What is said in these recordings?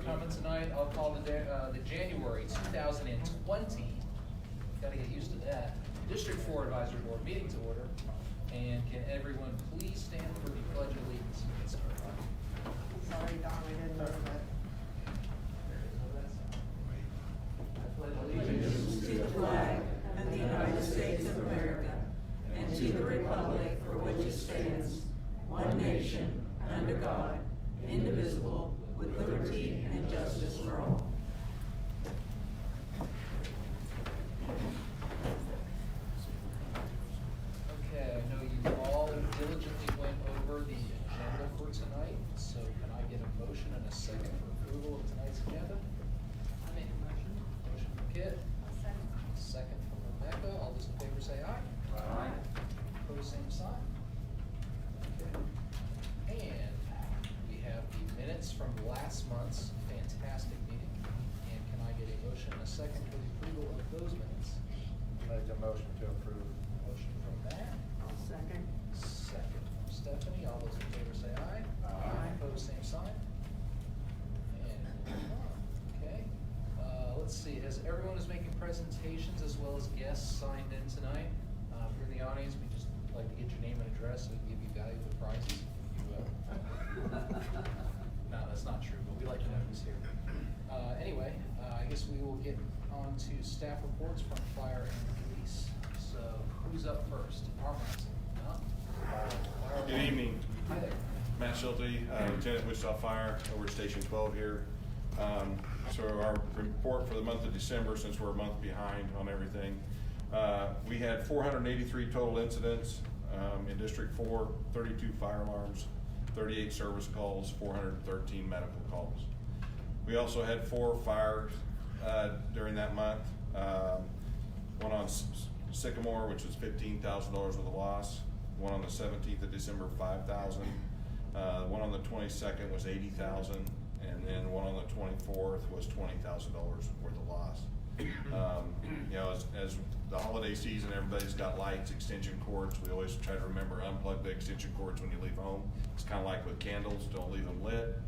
coming tonight. I'll call the January 2020, gotta get used to that, District 4 Advisory Board meeting to order. And can everyone please stand for the Pledge of Allegiance? Sorry, Don, I didn't know that. I pledge allegiance To the flag of the United States of America and to the republic for which it stands, one nation, under God, indivisible, with liberty and justice for all. Okay, I know you all diligently went over the agenda for tonight, so can I get a motion and a second for approval of tonight's agenda? I make a motion. Motion from Kit, I'll second. second from Rebecca. All those in favor say aye. Aye. Opposed, same sign. Okay. And we have the minutes from last month's fantastic meeting. And can I get a motion and a second for the approval of those minutes? Make a motion to approve. Motion from Matt, I'll second. second from Stephanie. All those in favor say aye. Aye. Opposed, same sign. And moving on. Okay. Let's see, as everyone is making presentations as well as guests signed in tonight, if you're in the audience, we just like to get your name and address so we can give you valuable prizes. No, that's not true, but we like to know who's here. Anyway, I guess we will get on to staff reports from fire and police. So who's up first? Armstrong? No? Good evening. Hi there. Matt Schulte, Lieutenant Wichita Fire, over at Station 12 here. So our report for the month of December, since we're a month behind on everything, we had 483 total incidents in District 4, 32 fire alarms, 38 service calls, 413 medical calls. We also had 4 fires during that month. One on Sycamore, which was $15,000 worth of loss. One on the 17th of December, $5,000. One on the 22nd was $80,000, and then one on the 24th was $20,000 worth of loss. You know, as the holiday season, everybody's got lights, extension cords. We always try to remember unplug the extension cords when you leave home. It's kind of like with candles, don't leave them lit.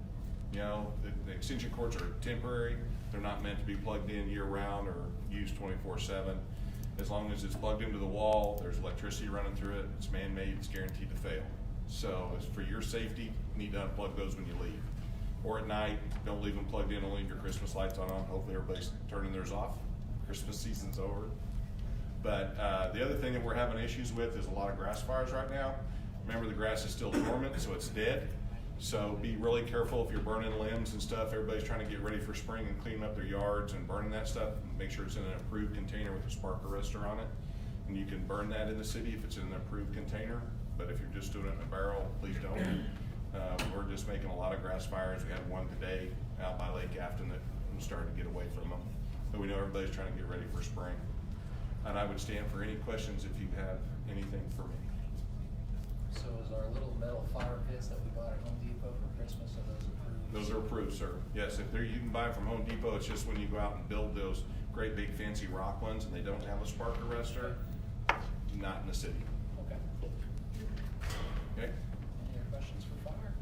You know, the extension cords are temporary. They're not meant to be plugged in year round or used 24/7. As long as it's plugged into the wall, there's electricity running through it, it's man-made, it's guaranteed to fail. So it's for your safety, you need to unplug those when you leave. Or at night, don't leave them plugged in, only leave your Christmas lights on. Hopefully everybody's turning theirs off. Christmas season's over. But the other thing that we're having issues with is a lot of grass fires right now. Remember, the grass is still dormant, so it's dead. So be really careful if you're burning limbs and stuff. Everybody's trying to get ready for spring and cleaning up their yards and burning that stuff. Make sure it's in an approved container with a spark arrestor on it. And you can burn that in the city if it's in an approved container. But if you're just doing it in a barrel, please don't. We're just making a lot of grass fires. We had one today out by Lake Afton that I'm starting to get away from them. But we know everybody's trying to get ready for spring. And I would stand for any questions if you have anything for me. So is our little metal fire pits that we bought at Home Depot for Christmas, are those approved? Those are approved, sir. Yes, if they're, you can buy them from Home Depot. It's just when you go out and build those great big fancy rock ones and they don't have a spark arrestor, not in the city. Okay. Okay? Any other questions for fire?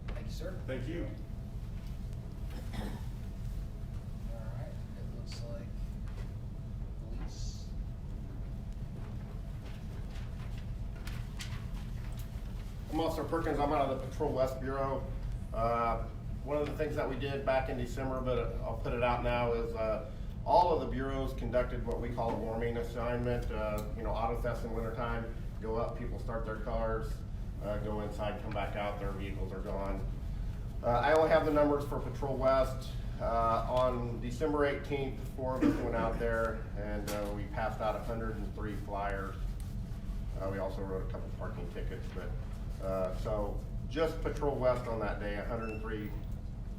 Thank you, sir. Thank you. All right, it looks like police. I'm Officer Perkins, I'm out of the Patrol West Bureau. One of the things that we did back in December, but I'll put it out now, is all of the bureaus conducted what we call a warming assignment. You know, auto thefts in wintertime, go up, people start their cars, go inside, come back out, their vehicles are gone. I only have the numbers for Patrol West. On December 18th, 4 of us went out there and we passed out 103 flyers. We also wrote a couple parking tickets, but so just Patrol West on that day, 103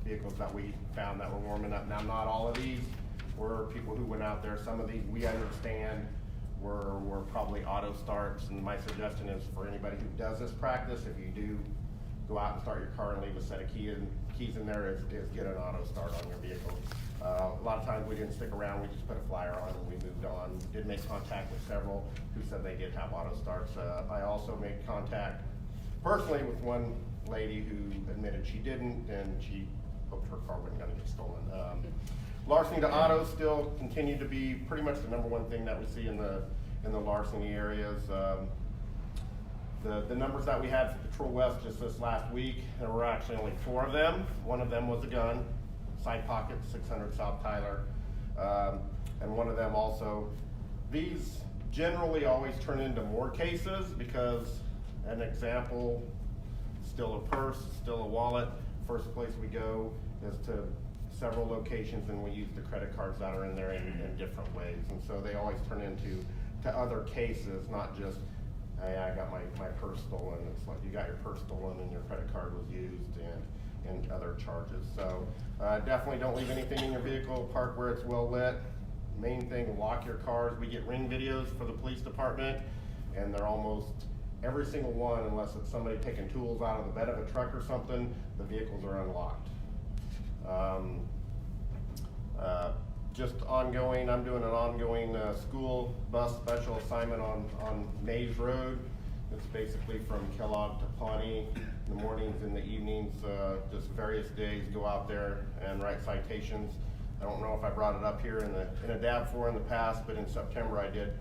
vehicles that we found that were warming up. Now, not all of these were people who went out there. Some of these, we understand, were probably auto starts, and my suggestion is for anybody who does this practice, if you do go out and start your car and leave a set of keys in there, is get an auto start on your vehicle. A lot of times we didn't stick around, we just put a flyer on and we moved on. Did make contact with several who said they did have auto starts. I also made contact personally with one lady who admitted she didn't, and she hoped her car wasn't gonna get stolen. Larceny to auto still continue to be pretty much the number one thing that we see in the larceny areas. The numbers that we had for Patrol West just this last week, there were actually only 4 of them. One of them was a gun, side pocket, 600 South Tyler. And one of them also, these generally always turn into more cases because, an example, still a purse, still a wallet. First place we go is to several locations and we use the credit cards that are in there in different ways. And so they always turn into other cases, not just, hey, I got my purse stolen. It's like you got your purse stolen and your credit card was used and other charges. So definitely don't leave anything in your vehicle, park where it's well lit. Main thing, lock your cars. We get ring videos for the police department and they're almost every single one, unless it's somebody taking tools out of the bed of a truck or something, the vehicles are unlocked. Just ongoing, I'm doing an ongoing school bus special assignment on Maze Road. It's basically from Kellogg to Pawnee in the mornings and the evenings, just various days, go out there and write citations. I don't know if I brought it up here in a DAB 4 in the past, but in September I did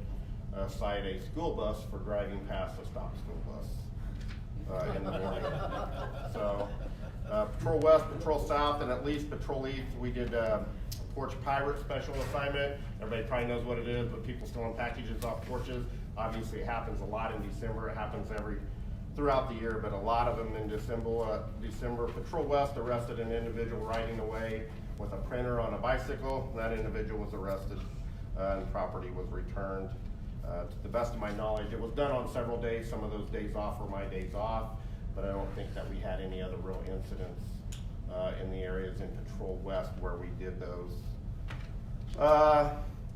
cite a school bus for driving past a stop school bus in the morning. So Patrol West, Patrol South, and at least Patrol East, we did Porch Pirate special assignment. Everybody probably knows what it is, but people stealing packages off porches. Obviously, it happens a lot in December. It happens throughout the year, but a lot of them in December. Patrol West arrested an individual riding away with a printer on a bicycle. That individual was arrested and property was returned. To the best of my knowledge, it was done on several days. Some of those days off were my days off, but I don't think that we had any other real incidents in the areas in Patrol West where we did those.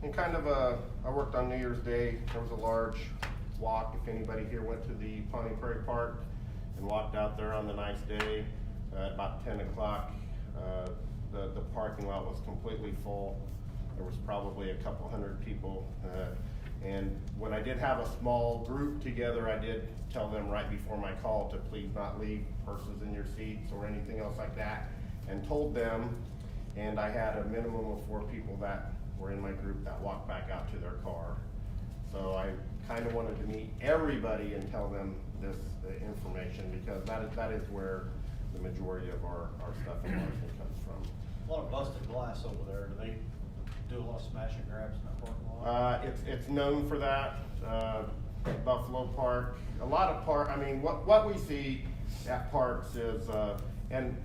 And kind of I worked on New Year's Day. There was a large walk. If anybody here went to the Pawnee Prairie Park and walked out there on the nice day at about 10 o'clock, the parking lot was completely full. There was probably a couple hundred people. And when I did have a small group together, I did tell them right before my call to please not leave purses in your seats or anything else like that, and told them, and I had a minimum of 4 people that were in my group that walked back out to their car. So I kind of wanted to meet everybody and tell them this information, because that is where the majority of our stuff in Larceny comes from. A lot of busted glass over there. Do they do a lot of smash and grabs in that parking lot? It's known for that. Buffalo Park, a lot of I mean, what we see at parks is, and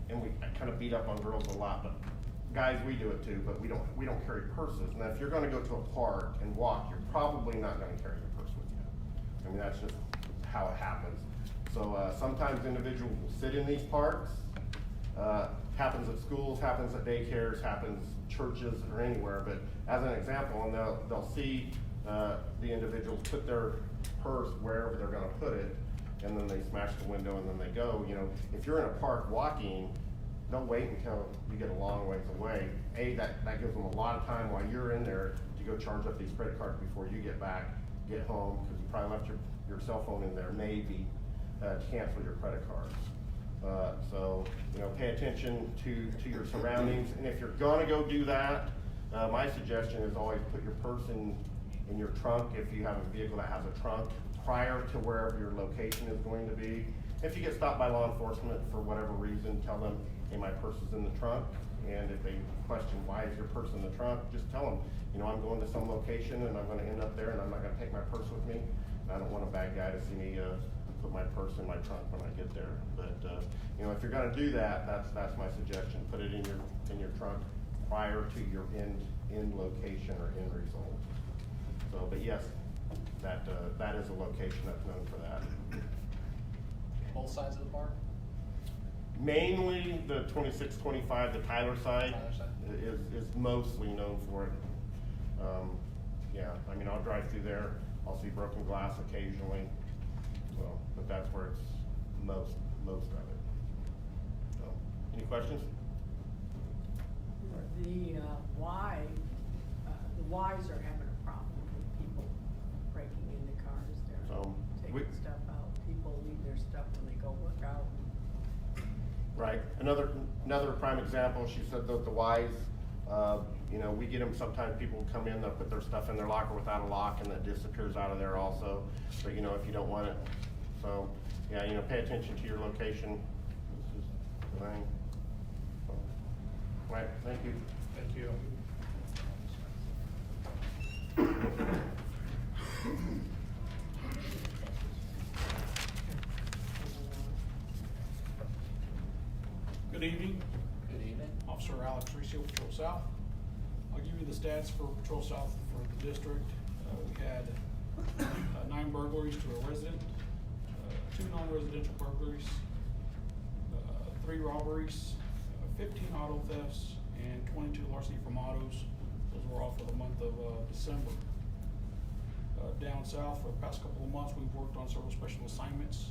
we kind of beat up on girls a lot, but guys, we do it too, but we don't carry purses. Now, if you're gonna go to a park and walk, you're probably not gonna carry your purse with you. I mean, that's just how it happens. So sometimes individuals will sit in these parks. Happens at schools, happens at daycares, happens churches or anywhere. But as an example, and they'll see the individuals put their purse wherever they're gonna put it, and then they smash the window and then they go. You know, if you're in a park walking, don't wait until you get a long ways away. That gives them a lot of time while you're in there to go charge up these credit cards before you get home, because you probably left your cell phone in there, maybe, to cancel your credit cards. So, you know, pay attention to your surroundings, and if you're gonna go do that, my suggestion is always put your purse in your trunk if you have a vehicle that has a trunk, prior to wherever your location is going to be. If you get stopped by law enforcement for whatever reason, tell them, hey, my purse is in the trunk. And if they question why is your purse in the trunk, just tell them, you know, I'm going to some location and I'm gonna end up there and I'm not gonna take my purse with me. And I don't want a bad guy to see me put my purse in my trunk when I get there. But you know, if you're gonna do that, that's my suggestion. Put it in your trunk prior to your end location or end result. So, but yes, that is a location that's known for that. Both sides of the park? Mainly the 2625, the Tyler side, Tyler side? is mostly known for it. Yeah, I mean, I'll drive through there, I'll see broken glass occasionally, so, but that's where it's most of it. So, any questions? The Ys are having a problem with people breaking into cars. They're So, taking stuff out. People leave their stuff when they go work out. Right. Another prime example, she said that the Ys, you know, we get them, sometimes people come in, they'll put their stuff in their locker without a lock and that disappears out of there also. But you know, if you don't want it, so, yeah, you know, pay attention to your location. This is the thing. So, right, thank you. Thank you. Good evening, Good evening. Officer Alex Recio, Patrol South. I'll give you the stats for Patrol South for the district. We had 9 burglaries to a resident, 2 non-residential burglaries, 3 robberies, 15 auto thefts, and 22 larceny from autos. Those were all for the month of December. Down south, for the past couple of months, we've worked on several special assignments.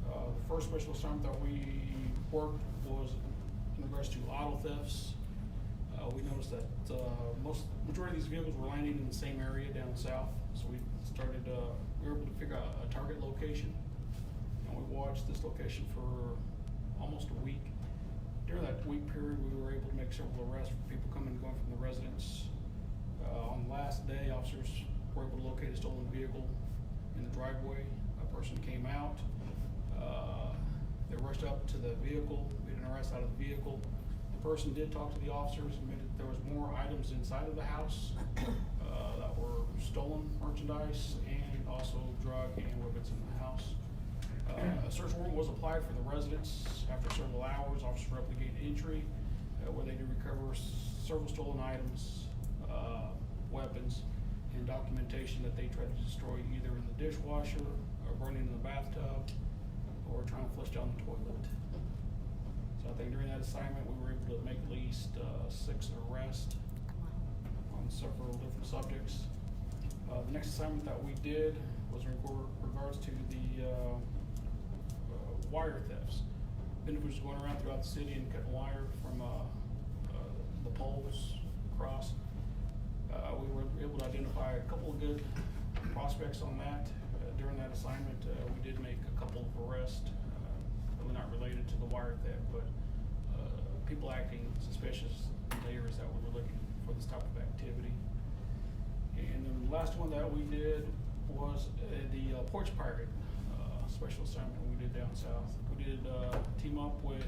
The first special assignment that we worked was in regards to auto thefts. We noticed that majority of these vehicles were landing in the same area down south, so we started. We were able to figure out a target location, and we watched this location for almost a week. During that week period, we were able to make several arrests for people coming and going from the residence. On the last day, officers were able to locate a stolen vehicle in the driveway. A person came out. They rushed up to the vehicle, made an arrest out of the vehicle. The person did talk to the officers, admitted there was more items inside of the house that were stolen merchandise and also drug and weapons in the house. A search warrant was applied for the residence. After several hours, officers were able to gain entry where they did recover several stolen items, weapons, and documentation that they tried to destroy either in the dishwasher or burning in the bathtub or trying to flush down the toilet. So I think during that assignment, we were able to make at least 6 arrests on several different subjects. The next assignment that we did was in regards to the wire thefts. Individuals going around throughout the city and cutting wire from the poles across. We were able to identify a couple of good prospects on that. During that assignment, we did make a couple of arrests, really not related to the wire theft, but people acting suspicious in the areas that we were looking for this type of activity. And then the last one that we did was the porch pirate special assignment we did down south. We did team up with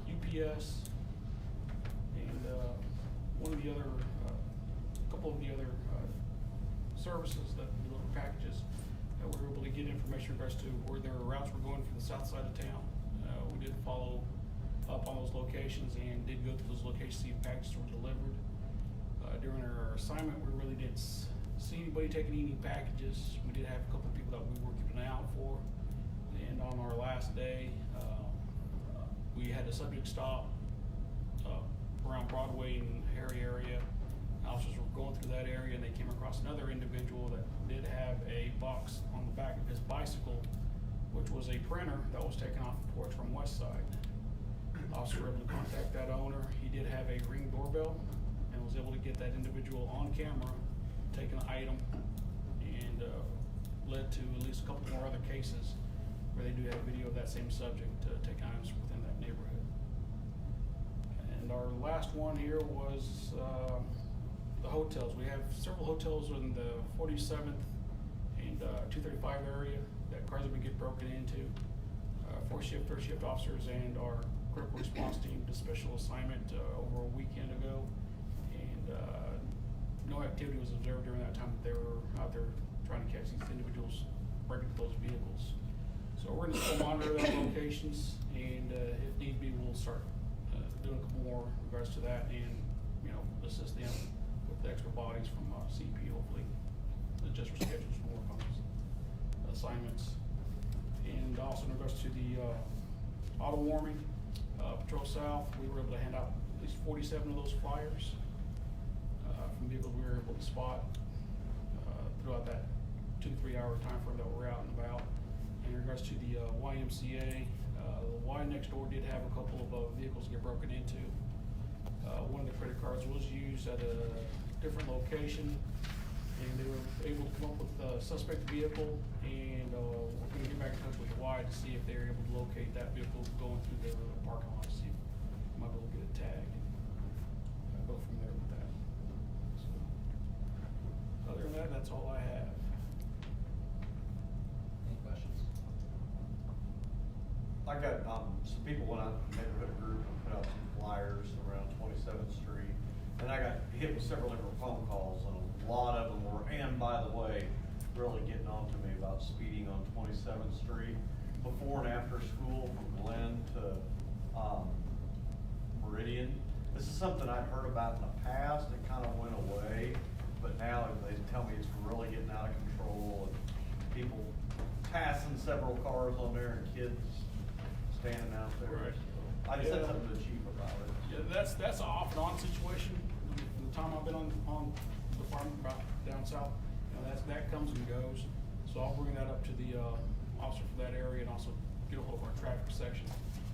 UPS and one of the other, couple of the other services that deliver packages. We were able to get information in regards to where their routes were going from the south side of town. We did follow up on those locations and did go to those locations to see if packages were delivered. During our assignment, we really didn't see anybody taking any packages. We did have a couple of people that we were keeping an eye out for. And on our last day, we had a subject stop around Broadway and Harry area. Officers were going through that area and they came across another individual that did have a box on the back of his bicycle, which was a printer that was taken off the porch from West Side. Officers were able to contact that owner. He did have a Ring doorbell and was able to get that individual on camera, take an item, and led to at least a couple more other cases where they do have video of that same subject taking items within that neighborhood. And our last one here was the hotels. We have several hotels in the 47th and 235 area that cars have been getting broken into. 4th shift, 3rd shift officers and our critical response team did special assignment over a weekend ago. And no activity was observed during that time that they were out there trying to catch these individuals breaking into those vehicles. So we're gonna still monitor those locations, and if need be, we'll start doing a couple more in regards to that, and assist them with the extra bodies from CP. Hopefully, adjust our schedules to work on those assignments. And also in regards to the auto warming, Patrol South, we were able to hand out at least 47 of those flyers from vehicles we were able to spot throughout that 2 to 3 hour time frame that we're out and about. In regards to the YMCA, the Y next door did have a couple of vehicles get broken into. One of the credit cards was used at a different location, and they were able to come up with a suspect vehicle and to see if they're able to locate that vehicle going through their parking lot, see if we might be able to get a tag and go from there with that. So, other than that, that's all I have. Any questions? I got, some people went out in the neighborhood group and put out some flyers around 27th Street. And I got hit with several different phone calls, and a lot of them were, and by the way, really getting on to me about speeding on 27th Street before and after school from Glen to, Meridian. This is something I'd heard about in the past. It kind of went away, but now they tell me it's really getting out of control, and people passing several cars on there and kids standing out there. Right. So I just said something to the chief about it. Yeah, that's an off and on situation. From the time I've been on the farm about down south, you know, that comes and goes. So I'll bring that up to the officer for that area and also get a hold of our traffic section.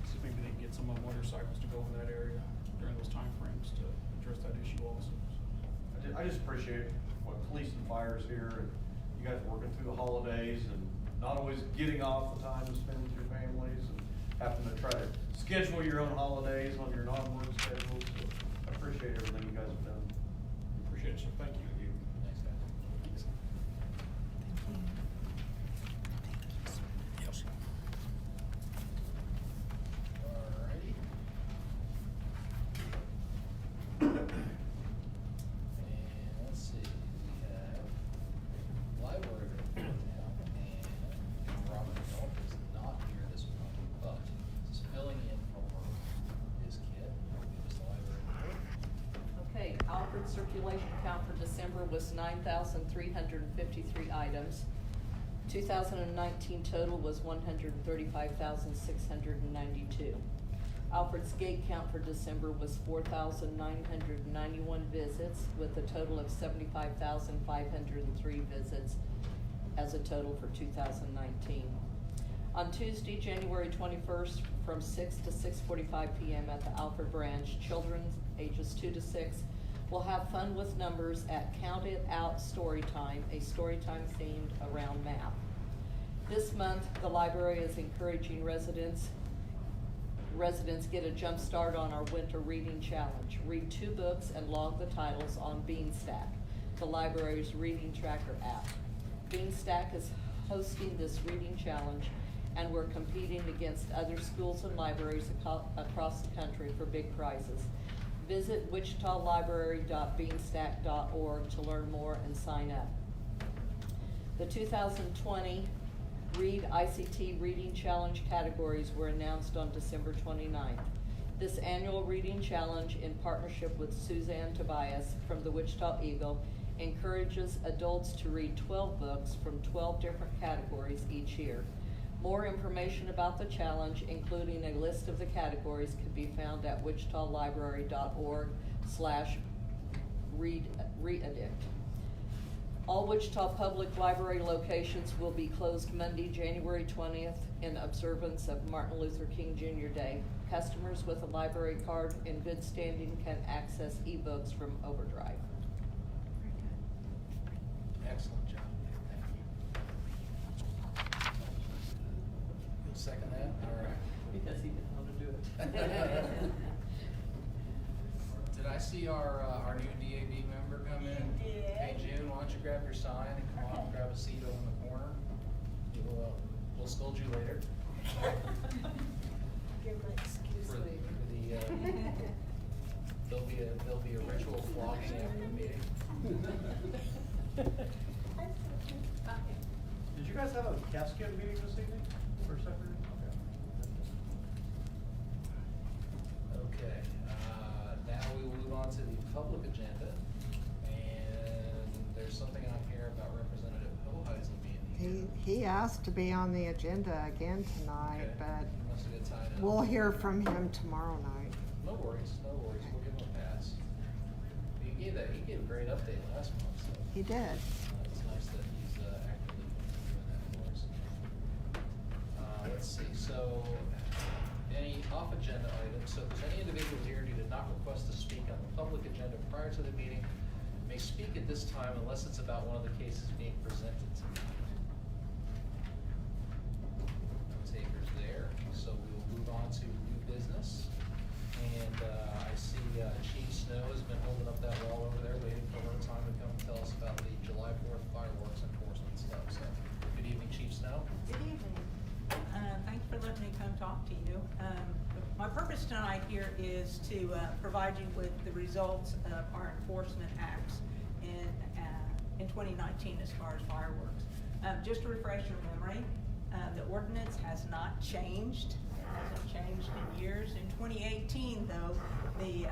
See if maybe they can get some of the motorcycles to go in that area during those time frames to address that issue also. I just appreciate what police and fires here, and you guys working through the holidays and not always getting off the time to spend with your families and having to try to schedule your own holidays on your non-work schedules. So I appreciate everything you guys have done. Appreciate it, sir. Thank you. Thanks, guys. Alrighty. And let's see, we have library report now, and Robin Galt is not here this month, but he's filling in for his kid. He'll give us the library report. Okay, Alfred circulation count for December was 9,353 items. 2019 total was 135,692. Alfred's gate count for December was 4,991 visits, with a total of 75,503 visits as a total for 2019. On Tuesday, January 21st, from 6 to 6:45 p.m. at the Alfred Branch, children ages 2 to 6 will have fun with numbers at Count It Out Storytime, a storytime themed around math. This month, the library is encouraging residents get a jump start on our winter reading challenge. Read 2 books and log the titles on Beanstack, the library's reading tracker app. Beanstack is hosting this reading challenge, and we're competing against other schools and libraries across the country for big prizes. Visit wichitalibrary.beanstack.org to learn more and sign up. The 2020 Read ICT Reading Challenge categories were announced on December 29th. This annual reading challenge, in partnership with Suzanne Tobias from the Wichita Eagle, encourages adults to read 12 books from 12 different categories each year. More information about the challenge, including a list of the categories, can be found at wichitalibrary.org/readaddict. All Wichita Public Library locations will be closed Monday, January 20th in observance of Martin Luther King Jr. Day. Customers with a library card in good standing can access ebooks from Overdrive. Excellent job. Thank you. You'll second that? All right. Because he didn't want to do it. Did I see our new DAB member come in? You did. Hey June, why don't you grab your sign and come on and grab a seat over in the corner? We'll scold you later. Give my excuse For later. there'll be a ritual flogging after the meeting. Did you guys have a CAFSCAN meeting this evening for supper? Okay, now we will move on to the public agenda, and there's something on here about Representative Hoheisel being here. He asked to be on the agenda again tonight, Okay. but He must have got tied up. we'll hear from him tomorrow night. No worries, we'll give him a pass. He gave a great update last month, so. He did. It's nice that he's actively doing that for us. Let's see, so, any off-agenda items, so if there's any individual here who did not request to speak on the public agenda prior to the meeting, may speak at this time unless it's about one of the cases being presented tonight. I'll take talk to you. My purpose tonight here is to provide you with the results of our enforcement acts in 2019 as far as fireworks. Just to refresh your memory, the ordinance has not changed. It hasn't changed in years. In 2018, though, the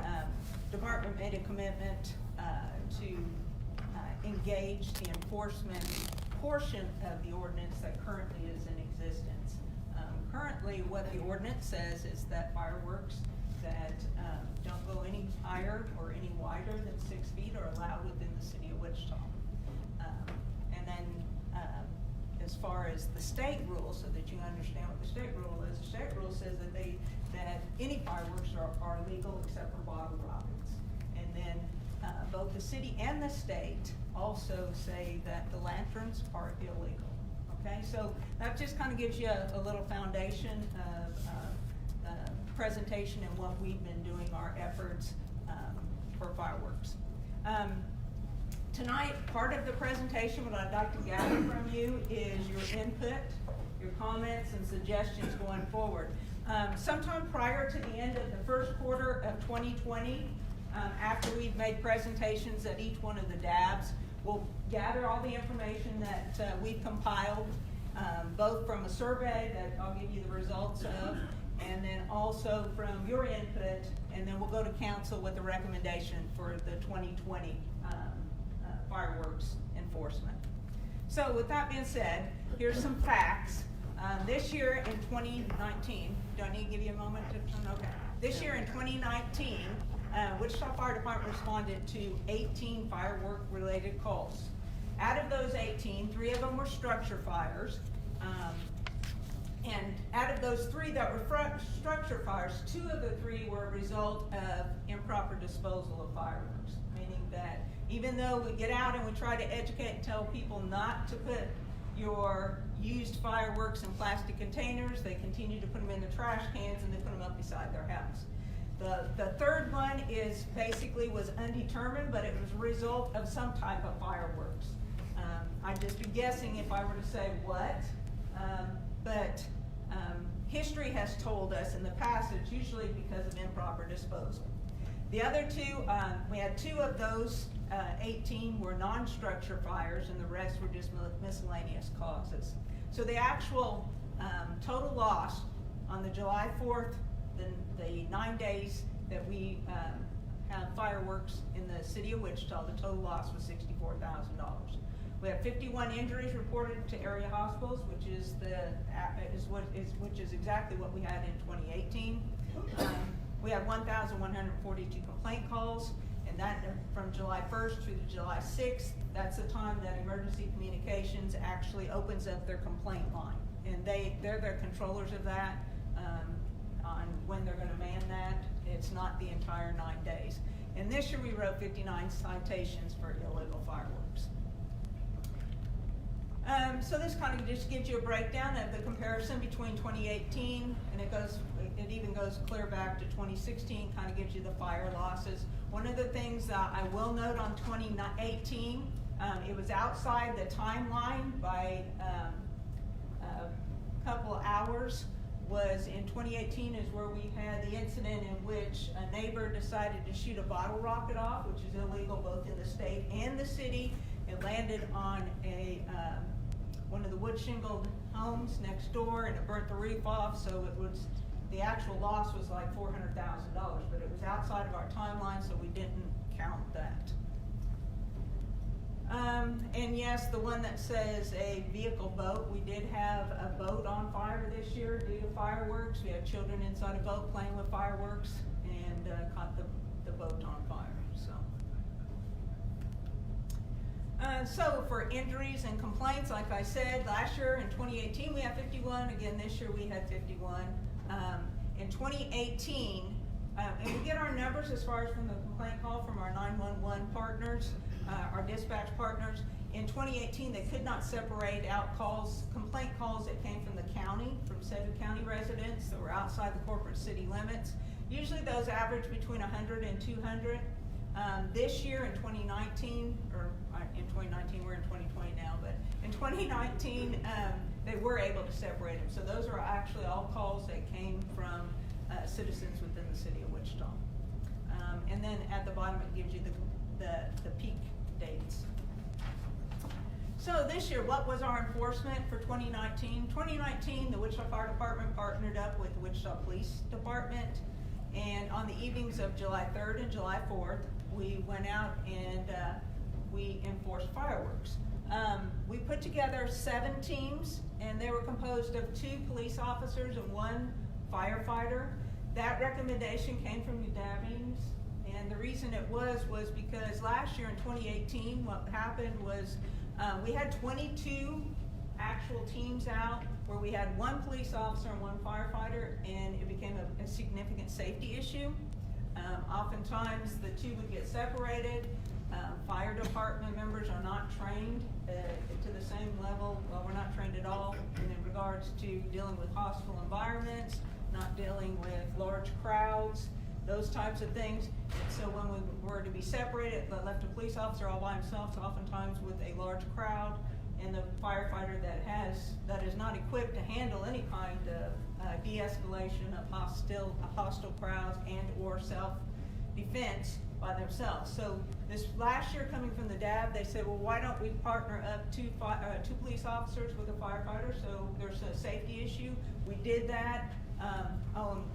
department made a commitment to engage the enforcement portion of the ordinance that currently is in existence. Currently, what the ordinance says is that fireworks that don't go any higher or any wider than 6 feet are allowed within the city of Wichita. And then as far as the state rule, so that you understand what the state rule is, the state rule says that any fireworks are legal except for bottle rockets. And then both the city and the state also say that the lanterns are illegal. Okay, so that just kind of gives you a little foundation of presentation and what we've been doing, our efforts for fireworks. Tonight, part of the presentation, what I'd like to gather from you is your input, your comments and suggestions going forward. Sometime prior to the end of the first quarter of 2020, after we've made presentations at each one of the DABs, we'll gather all the information that we've compiled, both from a survey that I'll give you the results of, and then also from your input, and then we'll go to council with a recommendation for the 2020 fireworks enforcement. So with that being said, here's some facts. This year in 2019, do I need to give you a moment to turn? Okay. This year in 2019, Wichita Fire Department responded to 18 firework-related calls. Out of those 18, 3 of them were structure fires. And out of those 3 that were structure fires, 2 of the 3 were a result of improper disposal of fireworks. Meaning that even though we get out and we try to educate and tell people not to put your used fireworks in plastic containers, they continue to put them in the trash cans and they put them up beside their house. The third one is basically was undetermined, but it was a result of some type of fireworks. I'd just be guessing if I were to say what, but history has told us in the past it's usually because of improper disposal. The other 2, we had 2 of those 18 were non-structure fires, and the rest were just miscellaneous causes. So the actual total loss on the July 4th, the 9 days that we have fireworks in the city of Wichita, the total loss was $64,000. We have 51 injuries reported to area hospitals, which is exactly what we had in 2018. We have 1,142 complaint calls, and that from July 1st through to July 6th, that's the time that Emergency Communications actually opens up their complaint line. And they're the controllers of that, on when they're gonna man that. It's not the entire 9 days. And this year we wrote 59 citations for illegal fireworks. So this kind of just gives you a breakdown of the comparison between 2018, and it even goes clear back to 2016, kind of gives you the fire losses. One of the things I will note on 2018, it was outside the timeline by a couple of hours, was in 2018 is where we had the incident in which a neighbor decided to shoot a bottle rocket off, which is illegal both in the state and the city. It landed on one of the wood shingled homes next door, and it burnt the roof off, so the actual loss was like $400,000, but it was outside of our timeline, so we didn't count that. And yes, the one that says a vehicle boat, we did have a boat on fire this year due to fireworks. We had children inside a boat playing with fireworks and caught the boat on fire. So for injuries and complaints, like I said, last year in 2018 we had 51. Again, this year we had 51. In 2018, and we get our numbers as far as from the complaint call from our 911 partners, our dispatch partners. In 2018, they could not separate out complaint calls that came from the county, from Sedgwick County residents that were outside the corporate city limits. Usually those average between 100 and 200. This year in 2019, or in 2019, we're in 2020 now, but in 2019, they were able to separate them. So those are actually all calls that came from citizens within the city of Wichita. And then at the bottom, it gives you the peak dates. So this year, what was our enforcement for 2019? 2019, the Wichita Fire Department partnered up with the Wichita Police Department, and on the evenings of July 3rd and July 4th, we went out and we enforced fireworks. We put together 7 teams, and they were composed of 2 police officers and 1 firefighter. That recommendation came from UDAVINS, and the reason it was because last year in 2018, what happened was we had 22 actual teams out where we had 1 police officer and 1 firefighter, and it became a significant safety issue. Oftentimes the 2 would get separated. Fire department members are not trained to the same level. Well, we're not trained at all in regards to dealing with hostile environments, not dealing with large crowds, those types of things. And so when we were to be separated, left a police officer all by himself, oftentimes with a large crowd, and the firefighter that is not equipped to handle any kind of de-escalation of hostile crowds and or self-defense by themselves. So this last year, coming from the DAB, they said, well, why don't we partner up 2 police officers with a firefighter? So there's a safety issue. We did that.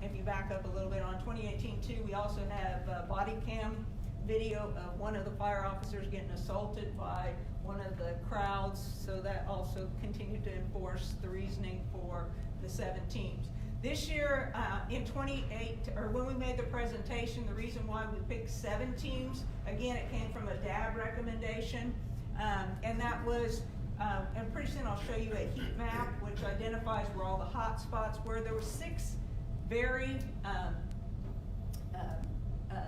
If you back up a little bit, on 2018 too, we also have body cam video of one of the fire officers getting assaulted by one of the crowds. So that also continued to enforce the reasoning for the 7 teams. This year, in 28, or when we made the presentation, the reason why we picked 7 teams, again, it came from a DAB recommendation, and that was, and pretty soon I'll show you a heat map which identifies where all the hot spots were. There were 6 very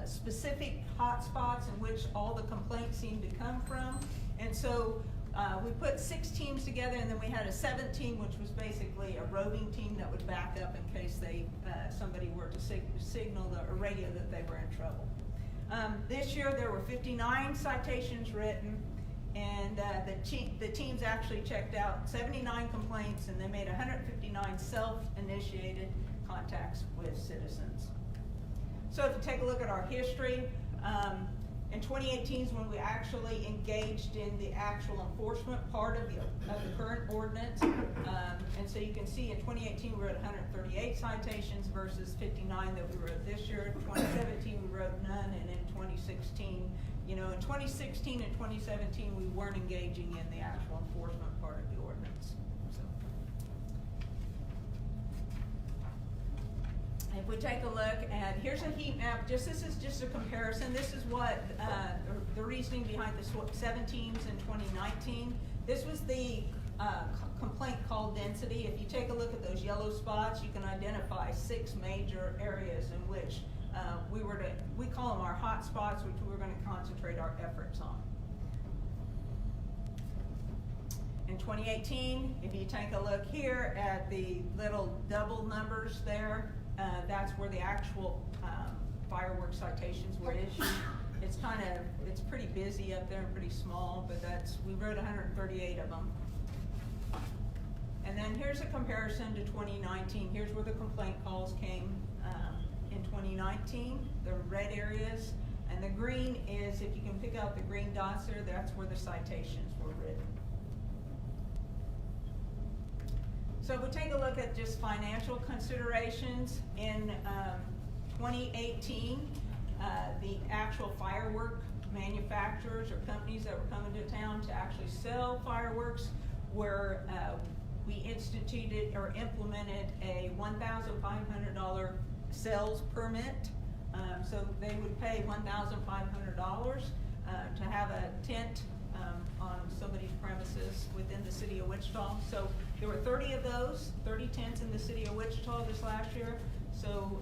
specific hot spots in which all the complaints seemed to come from, and so we put 6 teams together, and then we had a 7th team, which was basically a roving team that would back up in case somebody were to signal or radio that they were in trouble. This year there were 59 citations written, and the teams actually checked out 79 complaints, and they made 159 self-initiated contacts with citizens. So if you take a look at our history, in 2018 is when we actually engaged in the actual enforcement part of the current ordinance. And so you can see in 2018 we wrote 138 citations versus 59 that we wrote this year. In 2017 we wrote none, and in 2016, in 2016 and 2017 we weren't engaging in the actual enforcement part of the ordinance. So. If we take a look at, here's a heat map, this is just a comparison. This is what the reasoning behind the 7 teams in 2019. This was the complaint call density. If you take a look at those yellow spots, you can identify 6 major areas in which we call them our hot spots, which we're going to concentrate our efforts on. In 2018, if you take a look here at the little double numbers there, that's where the actual fireworks citations were issued. It's pretty busy up there and pretty small, but we wrote 138 of them. And then here's a comparison to 2019. Here's where the complaint calls came in 2019, the red areas, and the green is, if you can pick out the green dots there, that's where the citations were written. So if we take a look at just financial considerations, in 2018, the actual firework manufacturers or companies that were coming to town to actually sell fireworks were, we instituted or implemented a $1,500 sales permit. So they would pay $1,500 to have a tent on somebody's premises within the city of Wichita. So there were 30 of those, 30 tents in the city of Wichita this last year. So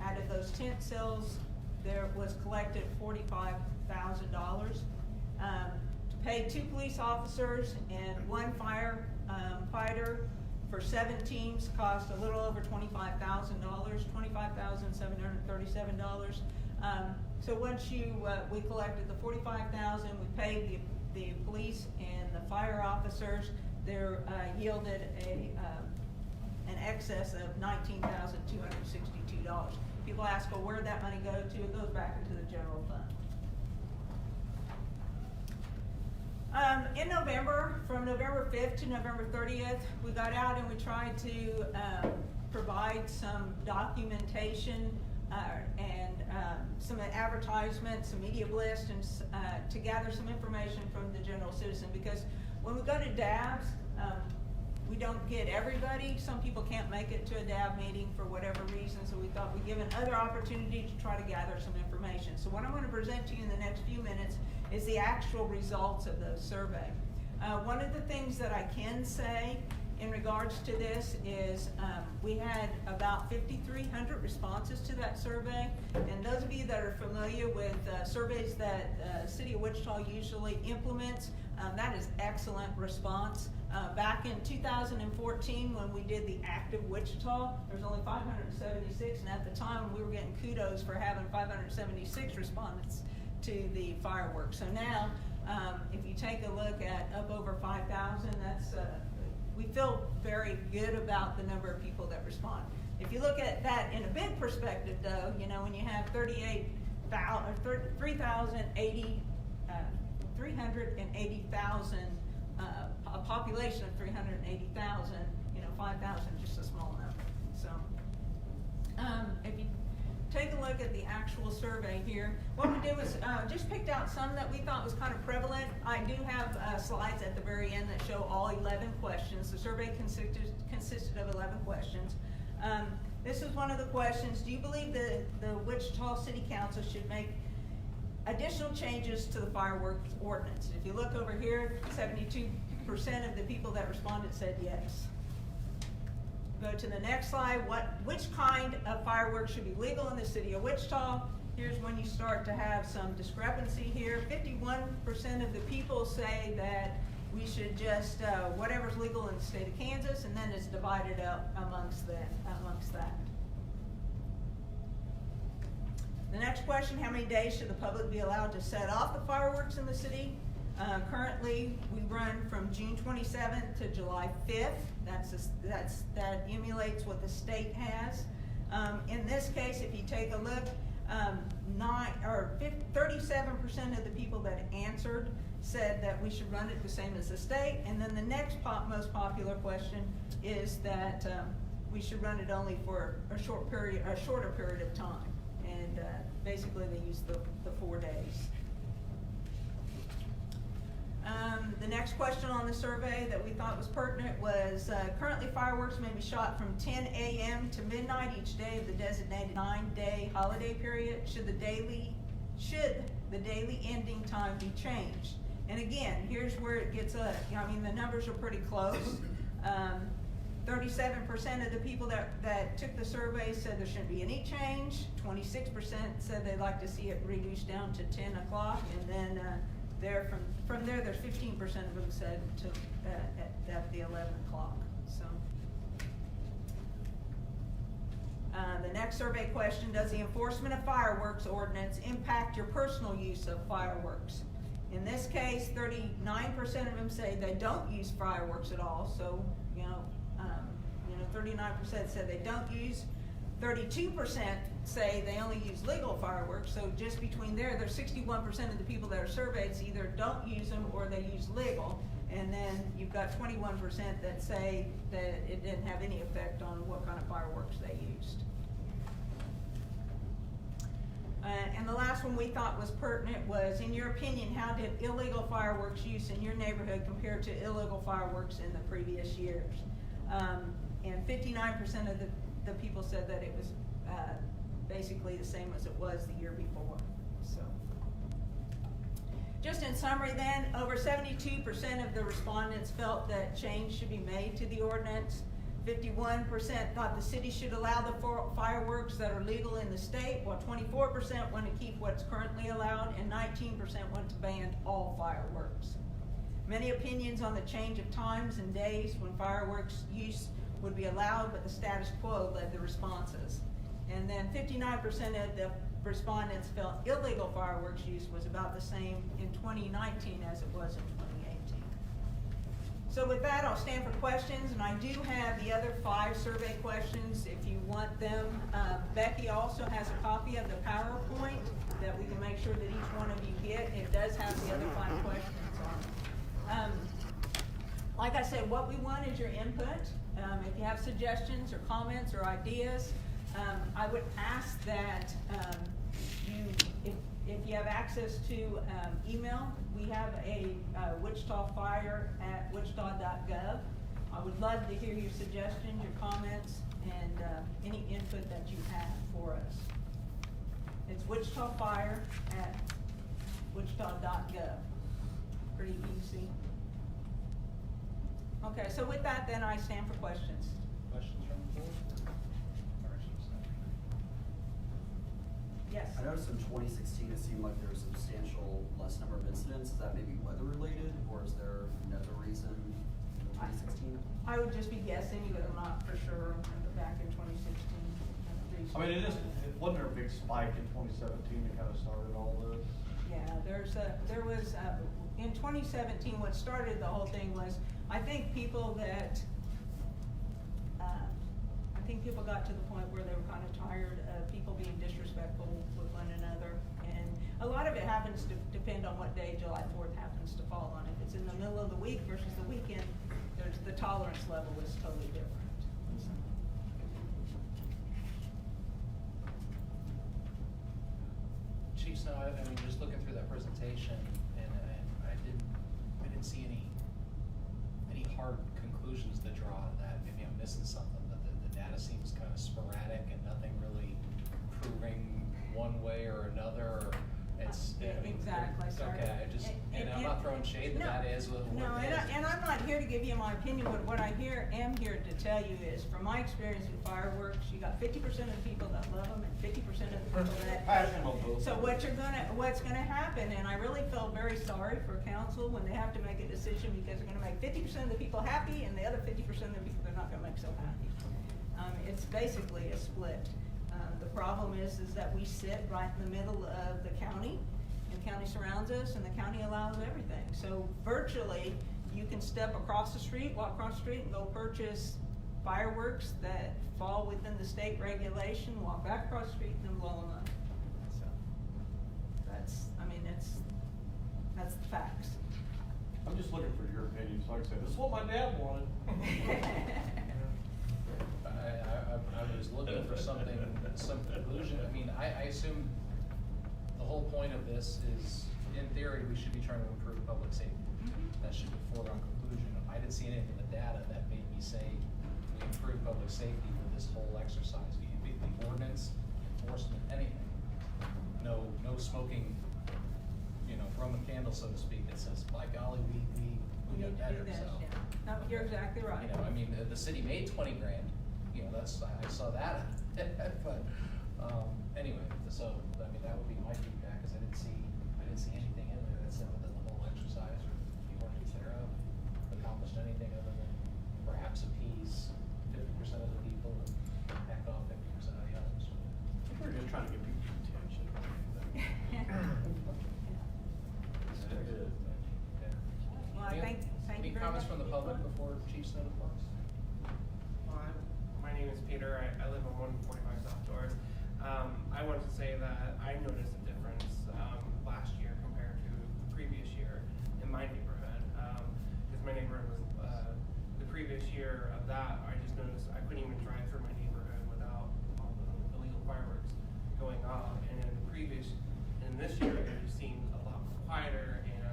out of those tent sales, there was collected $45,000 to pay 2 police officers and 1 firefighter for 7 teams cost a little over $25,000, $25,737. So once we collected the $45,000, we paid the police and the fire officers. there yielded an excess of $19,262. People ask, well, where'd that money go to? It goes back into the general fund. In November, from November 5th to November 30th, we got out and we tried to provide some documentation and some advertisements, some media bliss, and to gather some information from the general citizen. Because when we go to DABs, we don't get everybody. Some people can't make it to a DAB meeting for whatever reason, so we thought we'd give another opportunity to try to gather some information. So what I'm going to present to you in the next few minutes is the actual results of those survey. One of the things that I can say in regards to this is we had about 5,300 responses to that survey, and those of you that are familiar with surveys that City of Wichita usually implements, that is excellent response. Back in 2014, when we did the Active Wichita, there was only 576, and at the time we were getting kudos for having 576 respondents to the fireworks. So now, if you take a look at up over 5,000, that's we feel very good about the number of people that respond. If you look at that in a big perspective, though, you know, when you have 380,000, a population of 380,000, you know, 5,000 is just a small number. So, if you take a look at the actual survey here, what we did was just picked out some that we thought was kind of prevalent. I do have slides at the very end that show all 11 questions. The survey consisted of 11 questions. This is one of the questions. Do you believe the Wichita City Council should make additional changes to the fireworks ordinance? If you look over here, 72% of the people that responded said yes. Go to the next slide. Which kind of fireworks should be legal in the City of Wichita? Here's when you start to have some discrepancy here. 51% of the people say that we should just whatever's legal in the state of Kansas, and then it's divided up amongst that. The next question: how many days should the public be allowed to set off the fireworks in the city? Currently, we run from June 27th to July 5th. That emulates what the state has. In this case, if you take a look, 37% of the people that answered said that we should run it the same as the state. And then the next most popular question is that we should run it only for a shorter period of time. And basically, they use the 4 days. The next question on the survey that we thought was pertinent was, currently fireworks may be shot from 10 a.m. to midnight each day of the designated 9-day holiday period. Should the daily ending time be changed? And again, here's where it gets I mean, the numbers are pretty close. 37% of the people that took the survey said there shouldn't be any change. 26% said they'd like to see it reduced down to 10 o'clock, and then from there, there's 15% of them said at the 11 o'clock. So, the next survey question: does the enforcement of fireworks ordinance impact your personal use of fireworks? In this case, 39% of them say they don't use fireworks at all. So, 39% said they don't use. 32% say they only use legal fireworks. So just between there's 61% of the people that are surveyed either don't use them or they use legal. And then you've got 21% that say that it didn't have any effect on what kind of fireworks they used. And the last one we thought was pertinent was, in your opinion, how did illegal fireworks use in your neighborhood compare to illegal fireworks in the previous years? And 59% of the people said that it was basically the same as it was the year before. So, just in summary then, over 72% of the respondents felt that change should be made to the ordinance. 51% thought the city should allow the fireworks that are legal in the state, while 24% want to keep what's currently allowed, and 19% want to ban all fireworks. Many opinions on the change of times and days when fireworks use would be allowed, but the status quo led the responses. And then 59% of the respondents felt illegal fireworks use was about the same in 2019 as it was in 2018. So with that, I'll stand for questions, and I do have the other 5 survey questions if you want them. Becky also has a copy of the PowerPoint that we can make sure that each one of you get. It does have the other 5 questions on it. Like I said, what we want is your input. If you have suggestions or comments or ideas, I would ask that if you have access to email, we have a Wichita Fire at wichita.gov. I would love to hear your suggestions, your comments, and any input that you have for us. It's Wichita Fire at wichita.gov. Pretty easy. Okay, so with that, then I stand for questions. Questions from the board? Yes? I noticed in 2016, it seemed like there was a substantial less number of incidents. Is that maybe weather related, or is there another reason in 2016? I would just be guessing, because I'm not for sure, back in 2016. I mean, it wasn't there a big spike in 2017 that kind of started all this? Yeah, there was, in 2017, what started the whole thing was, I think people got to the point where they were kind of tired of people being disrespectful with one another. And a lot of it happens to depend on what day July 4th happens to fall on. If it's in the middle of the week versus the weekend, the tolerance level is totally different. Chief Snow, I mean, just looking through that presentation, and I didn't see any hard conclusions to draw out of that. Maybe I'm missing something, but the data seems kind of sporadic and nothing really proving one way or another. It's Exactly, sorry. Okay, and I'm not throwing shade, but that is what No, it is. and I'm not here to give you my opinion, but what I am here to tell you is, from my experience with fireworks, you got 50% of the people that love them and 50% of the people that hate them. So what's gonna happen, and I really feel very sorry for council when they have to make a decision, because they're gonna make 50% of the people happy, and the other 50% of the people they're not gonna make so happy. It's basically a split. The problem is that we sit right in the middle of the county, and the county surrounds us, and the county allows everything. So virtually, you can step across the street, walk across the street, and go purchase fireworks that fall within the state regulation, walk back across the street, and then blow them up. So, that's the facts. I'm just looking for your opinion, so like I said, this is what my dad wanted. I was looking for some conclusion. I mean, I assume the whole point of this is, in theory, we should be trying to improve public safety. That should be a foregone conclusion. I didn't see anything in the data that made me say we improve public safety with this whole exercise. The ordinance, enforcement, anything. No smoking, Roman candle, so to speak, that says, by golly, we got better, so. No, you're exactly right. I mean, the city made 20 grand, I saw that, but, anyway, so, I mean, that would be my feedback, because I didn't see anything in there that said that the whole exercise or the ordinance thereof accomplished anything other than perhaps appease 50% of the people and heck off 50% of the others. We're just trying to get people's attention. Well, thank you Any very comments much. from the public before Chief Snow departs? My name is Peter. I live on 145 South Doors. I wanted to say that I noticed a difference last year compared to the previous year in my neighborhood. Because my neighborhood was, the previous year of that, I just noticed I couldn't even drive through my neighborhood without all the illegal fireworks going off. And in this year, it just seemed a lot quieter, and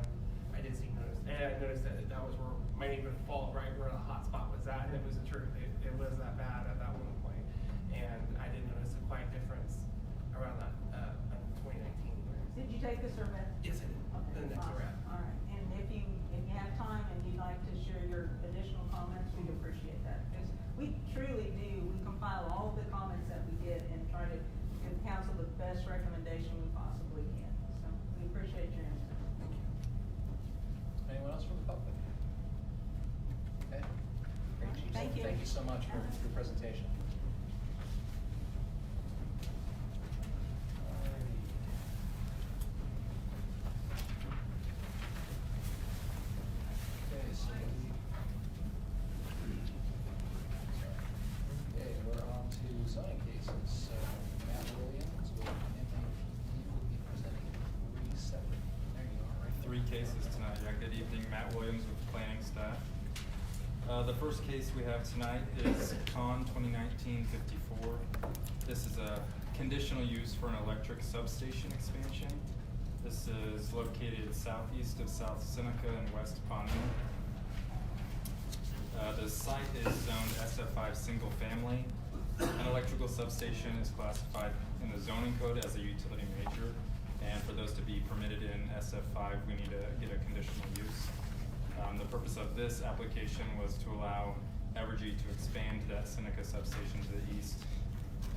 I noticed that was where my neighborhood fall right where the hot spot was at, and it was the truth. It was that bad at that one point, and I did notice a quiet difference around that in 2019. Did you take the survey? Yes, I did. Okay, The next fine. round. All right, and if you have time and you'd like to share your additional comments, we'd appreciate that. Because we truly do, we compile all of the comments that we get and try to give the council the best recommendation we possibly can. So we appreciate your input. Thank you. Anyone else from the public? Okay. Great, Chief. Thank you. Thank you so much for your presentation. Okay, so zoning cases. Matt Williams with MAP will be presenting three separate, there you are, right there. 3 cases tonight. Yeah, good evening, Matt Williams with planning staff. The first case we have tonight is Con 2019-54. This is a conditional use for an electric substation expansion. This is located southeast of South Seneca and West Pawnee. The site is zoned SF5 single family. An electrical substation is classified in the zoning code as a utility major. And for those to be permitted in SF5, we need to get a conditional use. The purpose of this application was to allow Evergy to expand that Seneca substation to the east,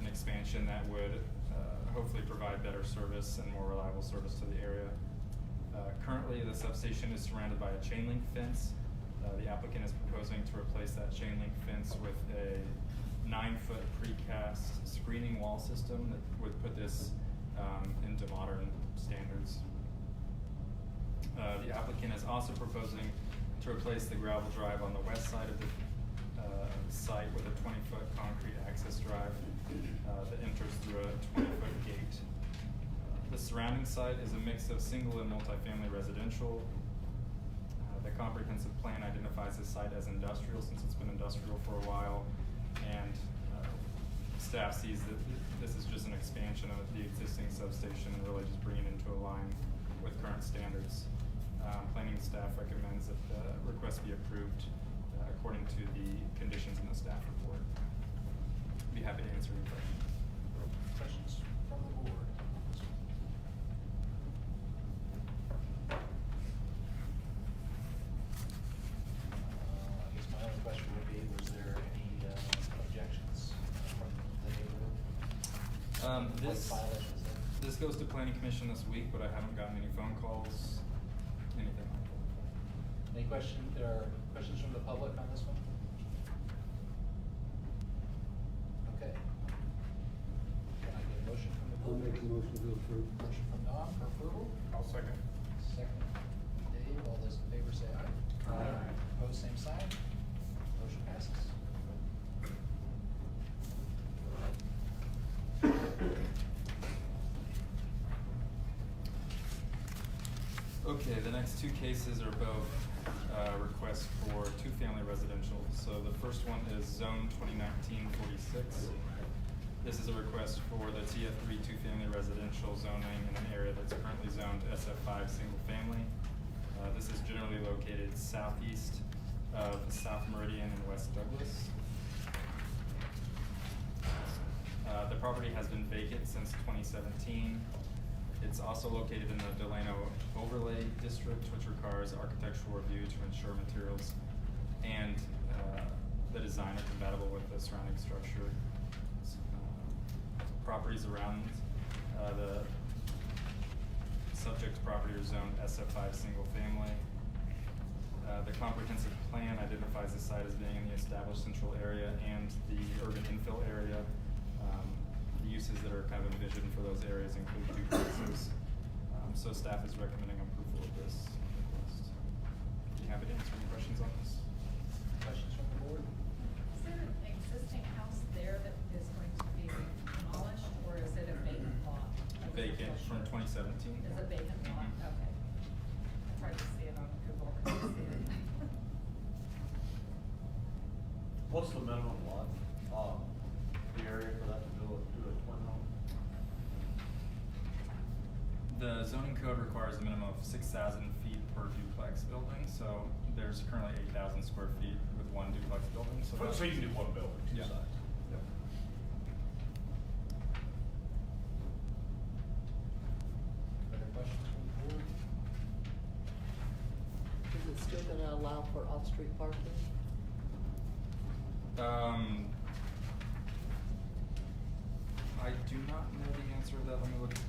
an expansion that would hopefully provide better service and more reliable service to the area. Currently, the substation is surrounded by a chain link fence. The applicant is proposing to replace that chain link fence with a 9-foot precast screening wall system that would put this into modern standards. The applicant is also proposing to replace the gravel drive on the west side of the site with a 20-foot concrete access drive that enters through a 20-foot gate. The surrounding site is a mix of single and multifamily residential. The comprehensive plan identifies the site as industrial since it's been industrial for a while, and staff sees that this is just an expansion of the existing substation and really just bringing it into a line with current standards. Planning staff recommends that the request be approved according to the conditions in the staff report. Be happy to answer any questions. Questions from the board? I guess my only question would be, was there any objections from the neighborhood? Like violations there? This goes to planning commission this week, but I haven't gotten any phone calls, anything like that. Any questions from the public on this one? Okay. Can I get a motion from the board? I'll make a motion to approve. Motion from Don for approval? I'll second. Second. Dave, all those in favor say aye. Aye. Opposed, same sign. Motion passes. Okay, the next 2 cases are both requests for 2-family residential. So the first one is Zone 2019-46. This is a request for the TF3 2-family residential zoning in an area that's currently zoned SF5 single family. This is generally located southeast of South Meridian and West Douglas. The property has been vacant since 2017. It's also located in the Delano Overlay District, which requires architectural review to ensure materials and the design are compatible with the surrounding structure. Properties around the subject property are zoned SF5 single family. The comprehensive plan identifies the site as being in the established central area and the urban infill area. The uses that are kind of envisioned for those areas include duplexes. So staff is recommending approval of this request. Be happy to answer any questions on this. Questions from the board? Is there an existing house there that is going to be demolished, or is it a vacant lot? Vacant from 2017. Is it vacant lot? Mhm. Okay. I tried to see it on Google, couldn't see it. What's the minimum lot, the area for that to do a twin home? The zoning code requires a minimum of 6,000 feet per duplex building, so there's currently 8,000 square feet with 1 duplex building, so. So you can do one building, 2 Yeah. sides? Yep. Other questions from the board? Is it still gonna allow for off-street parking? I do not know the answer to that. Let me look at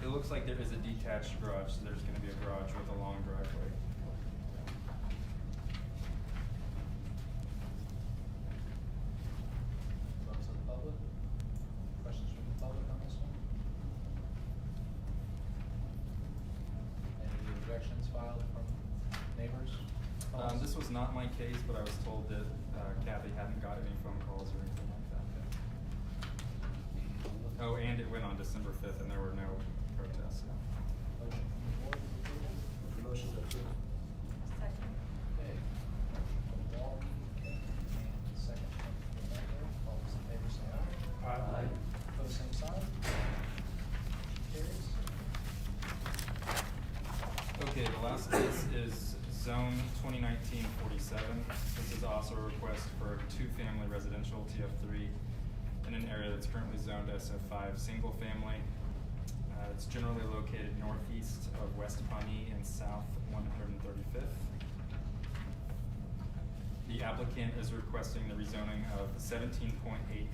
it looks like there is a detached garage, so there's gonna be a garage with a long driveway. Members of the public? Questions from the public on this one? Any objections filed from neighbors? This was not my case, but I was told that Kathy hadn't got any phone calls or anything like on December 5th, and there were no protests. Motion from the board to approve. Motion to approve. Second. Okay. From Walke, and second from Rebecca. All those in favor say aye. Aye. Pose same sign. Carries. Okay, the last case is Zone 2019-47. This is also a request for a two-family residential TF3 in an area that's currently zoned SF5 single family. It's generally located northeast of West Pawnee and south 135th. The applicant is requesting the rezoning of 17.8